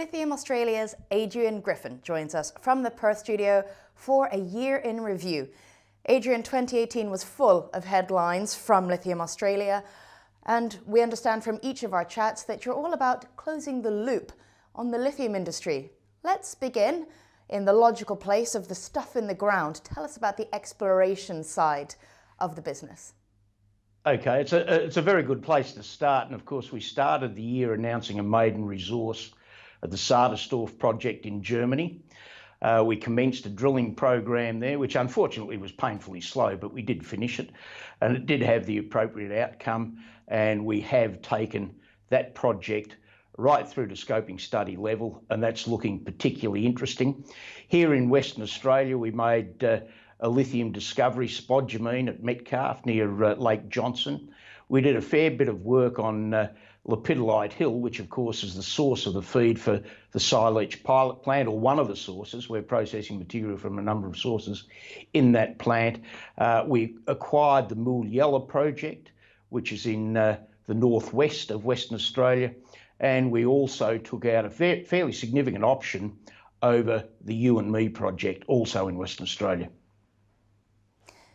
Lithium Australia's Adrian Griffin joins us from the Perth studio for a year in review. Adrian, 2018 was full of headlines from Lithium Australia, and we understand from each of our chats that you're all about closing the loop on the lithium industry. Let's begin in the logical place of the stuff in the ground. Tell us about the exploration side of the business. Okay, it's a very good place to start, and of course we started the year announcing a maiden resource at the Sadersdorf project in Germany. We commenced a drilling program there, which unfortunately was painfully slow, but we did finish it, and it did have the appropriate outcome, and we have taken that project right through to scoping study level, and that's looking particularly interesting. Here in Western Australia, we made a lithium discovery, spodumene at Metcalfe near Lake Johnson. We did a fair bit of work on Lepidolite Hill, which of course is the source of the feed for the SiLeach pilot plant, or one of the sources. We're processing material from a number of sources in that plant. We acquired the Moolyella project, which is in the northwest of Western Australia, and we also took out a fairly significant option over the You and Me project, also in Western Australia.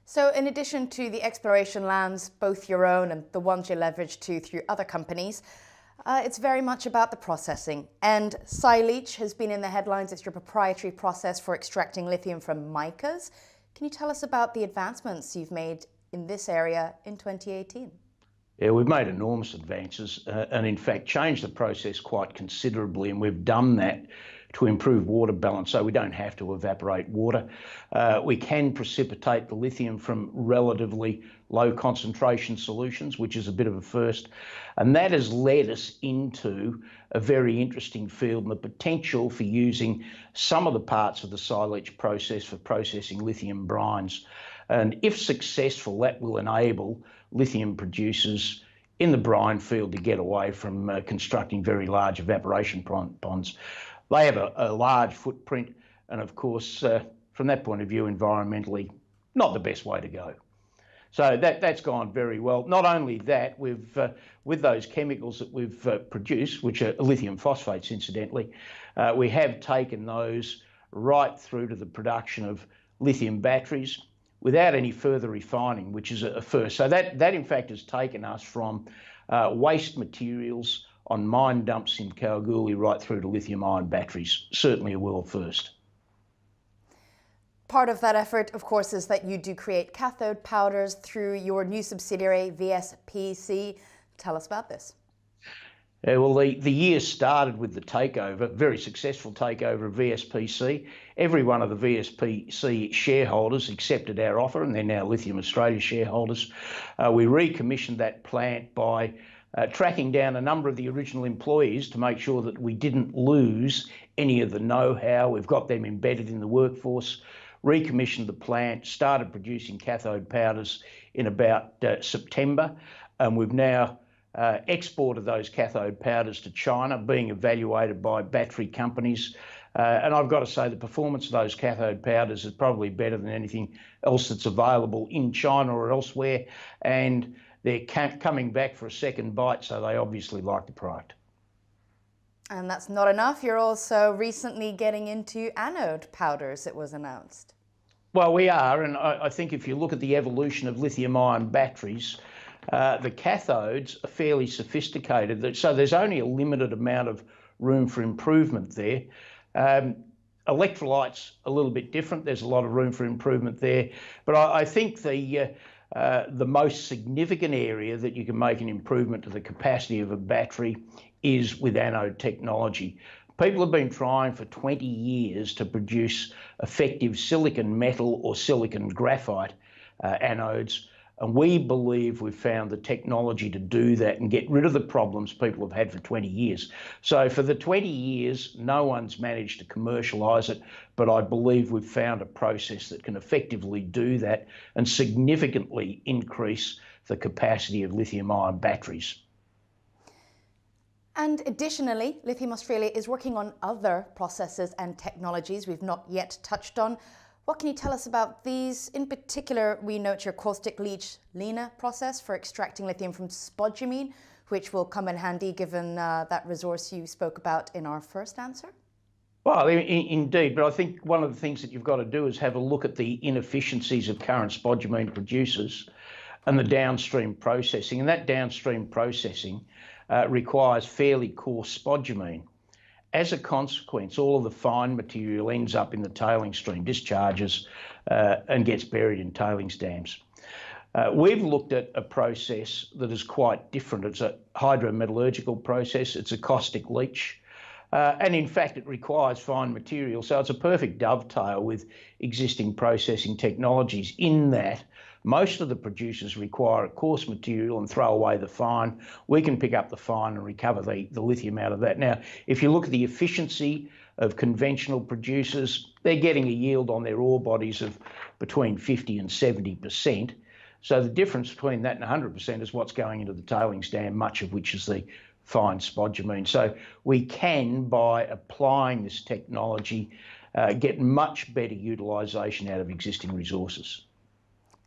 So in addition to the exploration lands, both your own and the ones you leverage to through other companies, it's very much about the processing. And SiLeach has been in the headlines. It's your proprietary process for extracting lithium from micas. Can you tell us about the advancements you've made in this area in 2018? Yeah, we've made enormous advances and in fact changed the process quite considerably, and we've done that to improve water balance so we don't have to evaporate water. We can precipitate the lithium from relatively low concentration solutions, which is a bit of a first, and that has led us into a very interesting field and the potential for using some of the parts of the SiLeach process for processing lithium brines. And if successful, that will enable lithium producers in the brine field to get away from constructing very large evaporation ponds. They have a large footprint, and of course, from that point of view, environmentally, not the best way to go. So that's gone very well. Not only that, we've with those chemicals that we've produced, which are lithium phosphates incidentally, we have taken those right through to the production of lithium batteries without any further refining, which is a first. So that in fact has taken us from waste materials on mine dumps in Kalgoorlie right through to lithium-ion batteries. Certainly a world first. Part of that effort, of course, is that you do create cathode powders through your new subsidiary, VSPC. Tell us about this. Yeah, well, the year started with the takeover, very successful takeover of VSPC. Every one of the VSPC shareholders accepted our offer, and they're now Lithium Australia shareholders. We recommissioned that plant by tracking down a number of the original employees to make sure that we didn't lose any of the know-how. We've got them embedded in the workforce, recommissioned the plant, started producing cathode powders in about September, and we've now exported those cathode powders to China, being evaluated by battery companies. And I've got to say the performance of those cathode powders is probably better than anything else that's available in China or elsewhere. And they're coming back for a second bite, so they obviously like the product. And that's not enough. You're also recently getting into anode powders, it was announced. Well, we are, and I think if you look at the evolution of lithium-ion batteries, the cathodes are fairly sophisticated, so there's only a limited amount of room for improvement there. Electrolyte's a little bit different. There's a lot of room for improvement there, but I think the most significant area that you can make an improvement to the capacity of a battery is with anode technology. People have been trying for 20 years to produce effective silicon metal or silicon graphite anodes, and we believe we've found the technology to do that and get rid of the problems people have had for 20 years. So for the 20 years, no one's managed to commercialise it, but I believe we've found a process that can effectively do that and significantly increase the capacity of lithium-ion batteries. And additionally, Lithium Australia is working on other processes and technologies we've not yet touched on. What can you tell us about these? In particular, we note your caustic leach LieNA process for extracting lithium from spodumene, which will come in handy given that resource you spoke about in our first answer. Well, indeed, but I think one of the things that you've got to do is have a look at the inefficiencies of current spodumene producers and the downstream processing. And that downstream processing requires fairly coarse spodumene. As a consequence, all of the fine material ends up in the tailing stream, discharges and gets buried in tailings dams. We've looked at a process that is quite different. It's a hydrometallurgical process. It's a caustic leach. And in fact, it requires fine material. So it's a perfect dovetail with existing processing technologies in that most of the producers require a coarse material and throw away the fine. We can pick up the fine and recover the lithium out of that. Now, if you look at the efficiency of conventional producers, they're getting a yield on their ore bodies of between 50 and 70%. So the difference between that and 100% is what's going into the tailings dam, much of which is the fine spodumene. So we can, by applying this technology, get much better utilisation out of existing resources.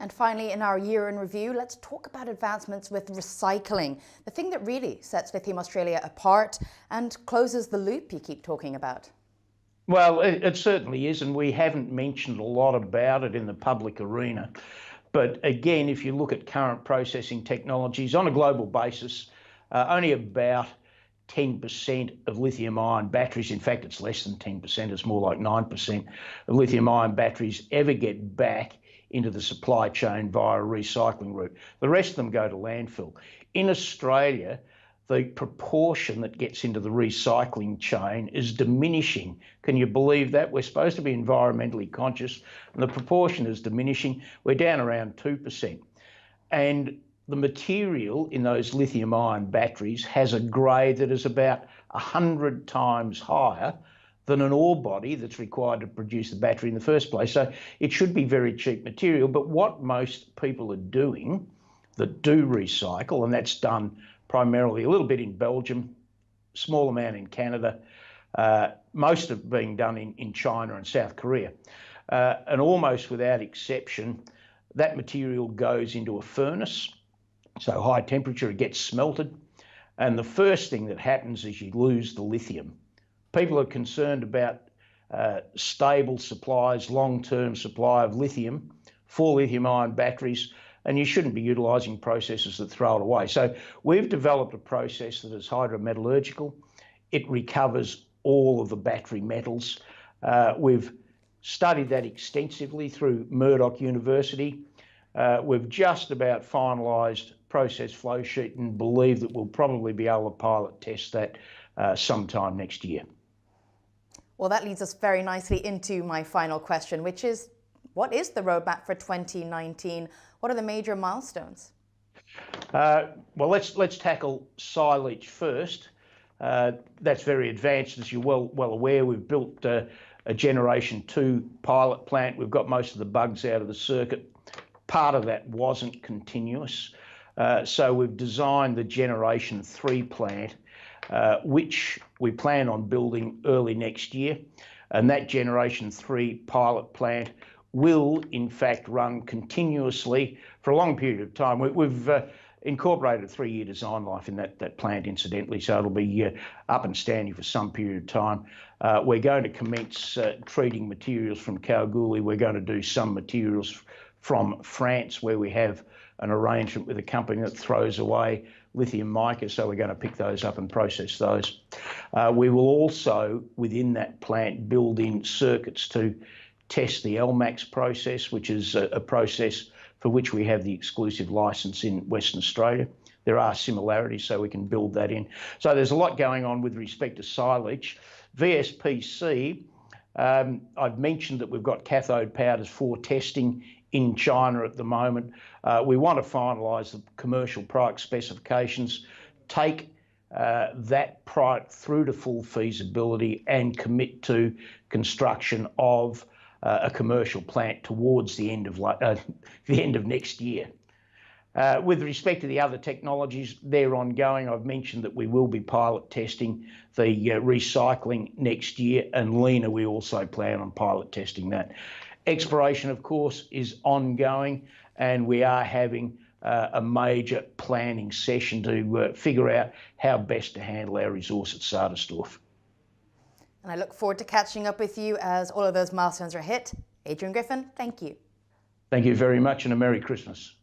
And finally, in our year in review, let's talk about advancements with recycling, the thing that really sets Lithium Australia apart and closes the loop you keep talking about. Well, it certainly is, and we haven't mentioned a lot about it in the public arena. But again, if you look at current processing technologies on a global basis, only about 10% of lithium-ion batteries, in fact, it's less than 10%, it's more like 9% of lithium-ion batteries ever get back into the supply chain via a recycling route. The rest of them go to landfill. In Australia, the proportion that gets into the recycling chain is diminishing. Can you believe that? We're supposed to be environmentally conscious, and the proportion is diminishing. We're down around 2%. And the material in those lithium-ion batteries has a grade that is about 100 times higher than an ore body that's required to produce the battery in the first place. So it should be very cheap material. But what most people are doing that do recycle, and that's done primarily a little bit in Belgium, small amount in Canada, most of it being done in China and South Korea. And almost without exception, that material goes into a furnace. So high temperature, it gets smelted. And the first thing that happens is you lose the lithium. People are concerned about stable supplies, long-term supply of lithium for lithium-ion batteries, and you shouldn't be utilising processes that throw it away. So we've developed a process that is hydrometallurgical. It recovers all of the battery metals. We've studied that extensively through Murdoch University. We've just about finalised process flow sheet and believe that we'll probably be able to pilot test that sometime next year. Well, that leads us very nicely into my final question, which is, what is the roadmap for 2019? What are the major milestones? Well, let's tackle SiLeach first. That's very advanced, as you're well aware. We've built a Generation 2 pilot plant. We've got most of the bugs out of the circuit. Part of that wasn't continuous. So we've designed the Generation 3 plant, which we plan on building early next year. And that Generation 3 pilot plant will, in fact, run continuously for a long period of time. We've incorporated a 3-year design life in that plant, incidentally, so it'll be up and standing for some period of time. We're going to commence treating materials from Kalgoorlie. We're going to do some materials from France, where we have an arrangement with a company that throws away lithium mica, so we're going to pick those up and process those. We will also, within that plant, build in circuits to test the LMAX process, which is a process for which we have the exclusive licence in Western Australia. There are similarities, so we can build that in. So there's a lot going on with respect to SiLeach. VSPC, I've mentioned that we've got cathode powders for testing in China at the moment. We want to finalise the commercial product specifications, take that product through to full feasibility and commit to construction of a commercial plant towards the end of next year. With respect to the other technologies, they're ongoing. I've mentioned that we will be pilot testing the recycling next year, and LieNA, we also plan on pilot testing that. Exploration, of course, is ongoing, and we are having a major planning session to figure out how best to handle our resource at Sadersdorf. And I look forward to catching up with you as all of those milestones are hit. Adrian Griffin, thank you. Thank you very much, and a Merry Christmas.